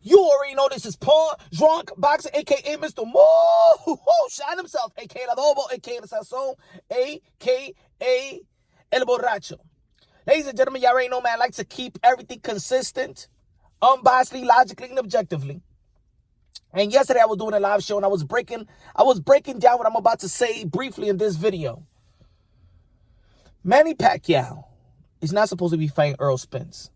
You already know this is Pawn, Drunk, Boxer, a.k.a. Mr. Mo, Shine himself, a.k.a. El Adobo, a.k.a. El Sazon, a.k.a. El Borracho. Ladies and gentlemen, y'all already know, man, I like to keep everything consistent, unbiasedly, logically, and objectively. And yesterday I was doing a live show, and I was breaking down what I'm about to say briefly in this video. Manny Pacquiao is not supposed to be fighting Errol Spence.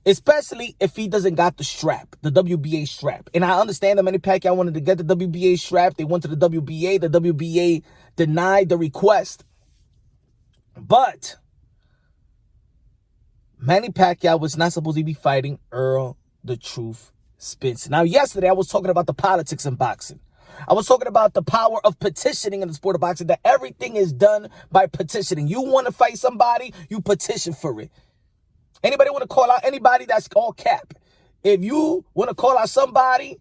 Especially if he doesn't got the strap, the WBA strap. And I understand that Manny Pacquiao wanted to get the WBA strap. They went to the WBA. The WBA denied the request. But Manny Pacquiao was not supposed to be fighting Errol the Truth Spence. Now, yesterday I was talking about the politics in boxing. I was talking about the power of petitioning in the sport of boxing, that everything is done by petitioning. You want to fight somebody, you petition for it. Anybody want to call out anybody, that's all cap. If you want to call out somebody,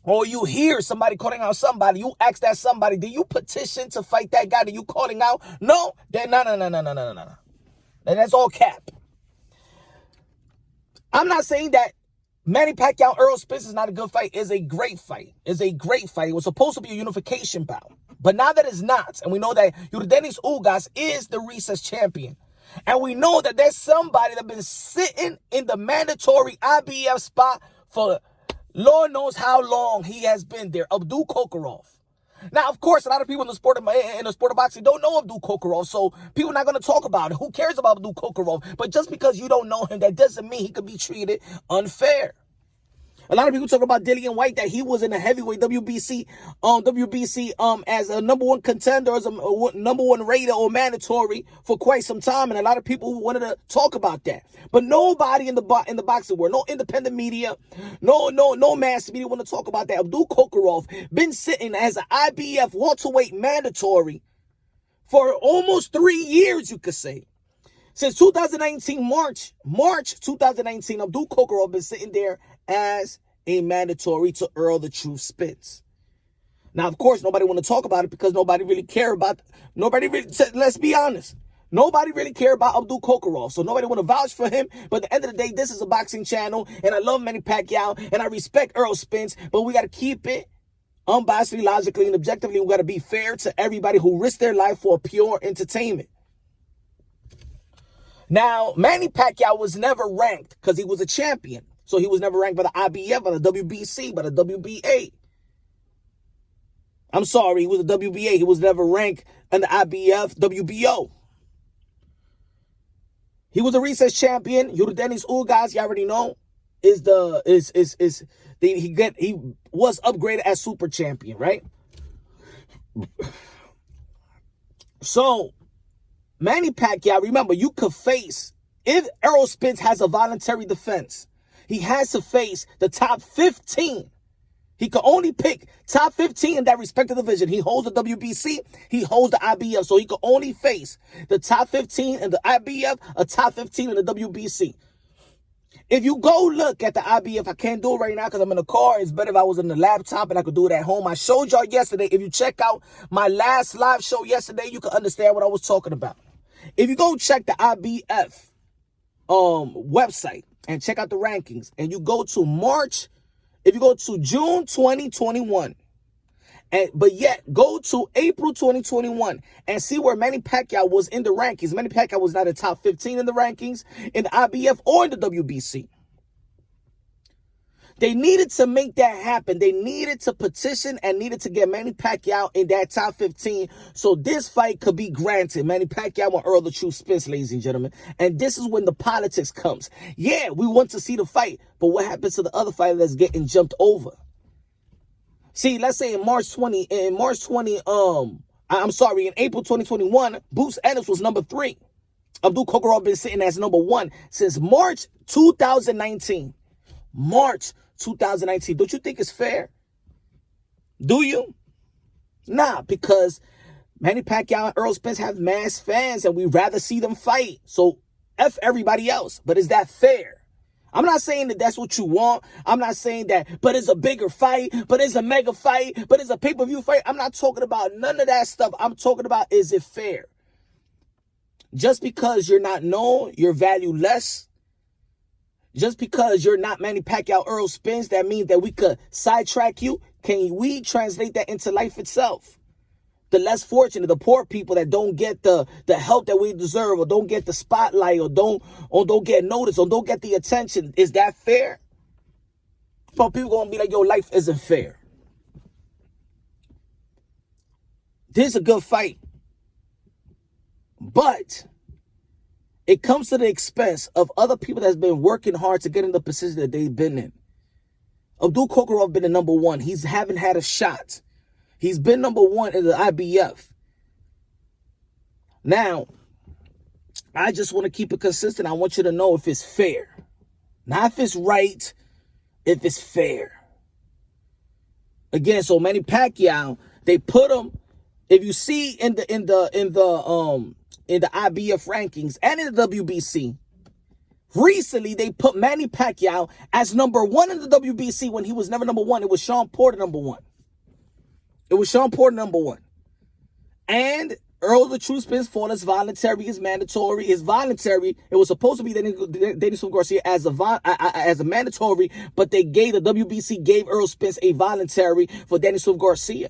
or you hear somebody calling out somebody, you ask that somebody, do you petition to fight that guy that you calling out? No. Then no. And that's all cap. I'm not saying that Manny Pacquiao, Errol Spence is not a good fight. It's a great fight. It's a great fight. It was supposed to be a unification bout. But now that it's not, and we know that Yordenis Ugas is the recess champion, and we know that there's somebody that's been sitting in the mandatory IBF spot for Lord knows how long he has been there, Abdukakhorovbeen. Now, of course, a lot of people in the sport of boxing don't know Abdukakhorovbeen, so people are not going to talk about it. Who cares about Abdukakhorovbeen? But just because you don't know him, that doesn't mean he could be treated unfair. A lot of people talk about Dillian White, that he was in the heavyweight WBC as a number one contender, as a number one rated or mandatory for quite some time, and a lot of people wanted to talk about that. But nobody in the boxing world, no independent media, no mass media want to talk about that. Abdukakhorovbeen been sitting as an IBF welterweight mandatory for almost 3 years, you could say. Since 2019, March 2019, Abdukakhorovbeen been sitting there as a mandatory to Errol the Truth Spence. Now, of course, nobody want to talk about it because nobody really care about, let's be honest, nobody really care about Abdukakhorovbeen, so nobody want to vouch for him. But at the end of the day, this is a boxing channel, and I love Manny Pacquiao, and I respect Errol Spence, but we got to keep it unbiasedly, logically, and objectively. We got to be fair to everybody who risked their life for pure entertainment. Now, Manny Pacquiao was never ranked because he was a champion. So he was never ranked by the IBF, by the WBC, by the WBA. I'm sorry, he was a WBA. He was never ranked in the IBF, WBO. He was a recess champion. Yordenis Ugas, you already know, he was upgraded as super champion, right? So Manny Pacquiao, remember, you could face, if Errol Spence has a voluntary defense, he has to face the top 15. He could only pick top 15 in that respective division. He holds the WBC, he holds the IBF, so he could only face the top 15 in the IBF, a top 15 in the WBC. If you go look at the IBF, I can't do it right now because I'm in the car. It's better if I was in the laptop and I could do it at home. I showed y'all yesterday. If you check out my last live show yesterday, you can understand what I was talking about. If you go check the IBF website and check out the rankings, and you go to June 2021, but yet go to April 2021 and see where Manny Pacquiao was in the rankings. Manny Pacquiao was not in top 15 in the rankings, in the IBF or in the WBC. They needed to make that happen. They needed to petition and needed to get Manny Pacquiao in that top 15 so this fight could be granted. Manny Pacquiao and Errol the Truth Spence, ladies and gentlemen. And this is when the politics comes. Yeah, we want to see the fight, but what happens to the other fighter that's getting jumped over? See, let's say in April 2021, Boots Ennis was number 3. Abdukakhorovbeen been sitting as number 1 since March 2019. March 2019. Don't you think it's fair? Do you? Nah, because Manny Pacquiao and Errol Spence have mass fans and we'd rather see them fight. So F everybody else. But is that fair? I'm not saying that that's what you want. I'm not saying that, but it's a bigger fight, but it's a mega fight, but it's a pay-per-view fight. I'm not talking about none of that stuff. I'm talking about, is it fair? Just because you're not known, you're valued less. Just because you're not Manny Pacquiao, Errol Spence, that means that we could sidetrack you. Can we translate that into life itself? The less fortunate, the poor people that don't get the help that we deserve, or don't get the spotlight, or don't get noticed, or don't get the attention. Is that fair? But people gonna be like, yo, life isn't fair. This is a good fight. But it comes to the expense of other people that's been working hard to get in the position that they've been in. Abdukakhorovbeen been the number one. He haven't had a shot. He's been number one in the IBF. Now, I just want to keep it consistent. I want you to know if it's fair. Not if it's right, if it's fair. Again, so Manny Pacquiao, they put him, if you see in the IBF rankings and in the WBC, recently they put Manny Pacquiao as number one in the WBC when he was never number one. It was Sean Porter number one. It was Sean Porter number one. And Earl the True Spence fought as voluntary, is mandatory, is voluntary. It was supposed to be Daniel Garcia as a mandatory, but the WBC gave Errol Spence a voluntary for Daniel Garcia.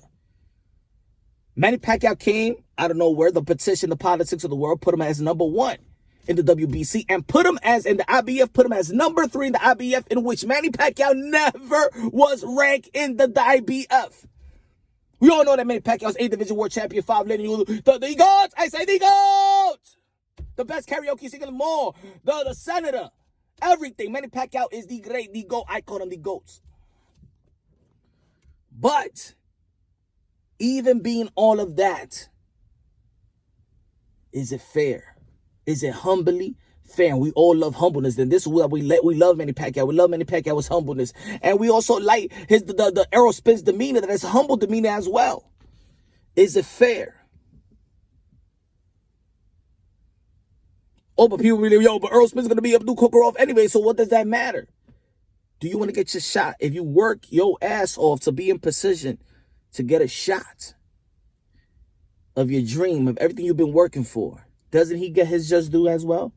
Manny Pacquiao came out of nowhere. The petition, the politics of the world, put him as number one in the WBC, and put him as, in the IBF, put him as number three in the IBF, in which Manny Pacquiao never was ranked in the IBF. We all know that Manny Pacquiao is 8th Division World Champion, 5 lineal, the GOAT, I say the GOAT! The best karaoke singer in the mall, the senator, everything. Manny Pacquiao is the great, the GOAT. I call him the GOAT. But even being all of that, is it fair? Is it humbly fair? And we all love humbleness. Then this is what we love Manny Pacquiao. We love Manny Pacquiao's humbleness. And we also like the Errol Spence demeanor, that is humble demeanor as well. Is it fair? Oh, but people really, but Errol Spence is going to be Abdukakhorovbeen anyway, so what does that matter? Do you want to get your shot? If you work your ass off to be in position to get a shot of your dream, of everything you've been working for, doesn't he get his just due as well?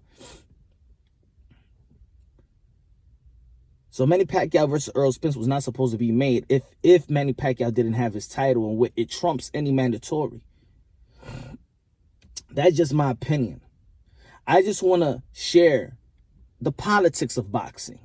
So Manny Pacquiao versus Errol Spence was not supposed to be made if Manny Pacquiao didn't have his title, and it trumps any mandatory. That's just my opinion. I just want to share the politics of boxing,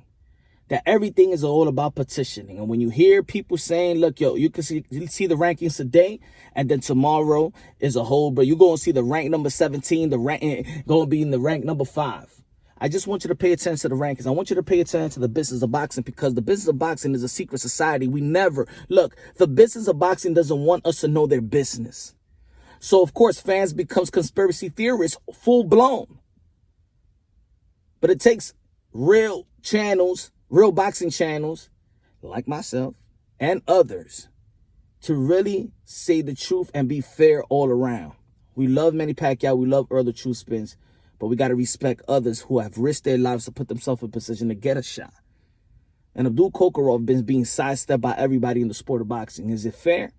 that everything is all about petitioning. And when you hear people saying, look, yo, you can see the rankings today, and then tomorrow is a whole, but you're going to see the rank number 17, the rank going to be in the rank number 5. I just want you to pay attention to the rankings. I want you to pay attention to the business of boxing, because the business of boxing is a secret society. The business of boxing doesn't want us to know their business. So, of course, fans becomes conspiracy theorists full blown. But it takes real channels, real boxing channels like myself and others to really say the truth and be fair all around. We love Manny Pacquiao. We love Earl the True Spence. But we got to respect others who have risked their lives to put themselves in position to get a shot. And Abdukakhorovbeen is being sidestepped by everybody in the sport of boxing. Is it fair?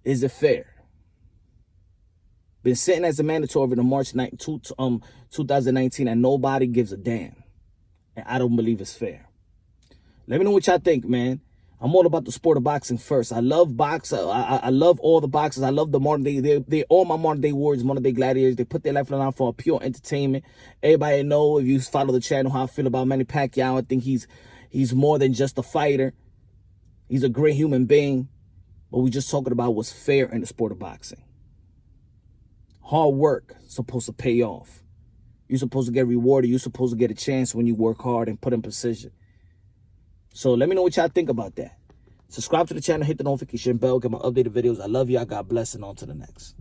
Is it fair? Been sitting as a mandatory in March 2019, and nobody gives a damn. And I don't believe it's fair. Let me know what y'all think, man. I'm all about the sport of boxing first. I love boxing. I love all the boxers. I love the modern day. They're all my modern day warriors, modern day gladiators. They put their life on the line for pure entertainment. Everybody know, if you follow the channel, how I feel about Manny Pacquiao. I think he's more than just a fighter. He's a great human being. But we're just talking about what's fair in the sport of boxing. Hard work is supposed to pay off. You're supposed to get rewarded. You're supposed to get a chance when you work hard and put in position. So let me know what y'all think about that. Subscribe to the channel, hit the notification bell, get my updated videos. I love y'all. God bless, and on to the next.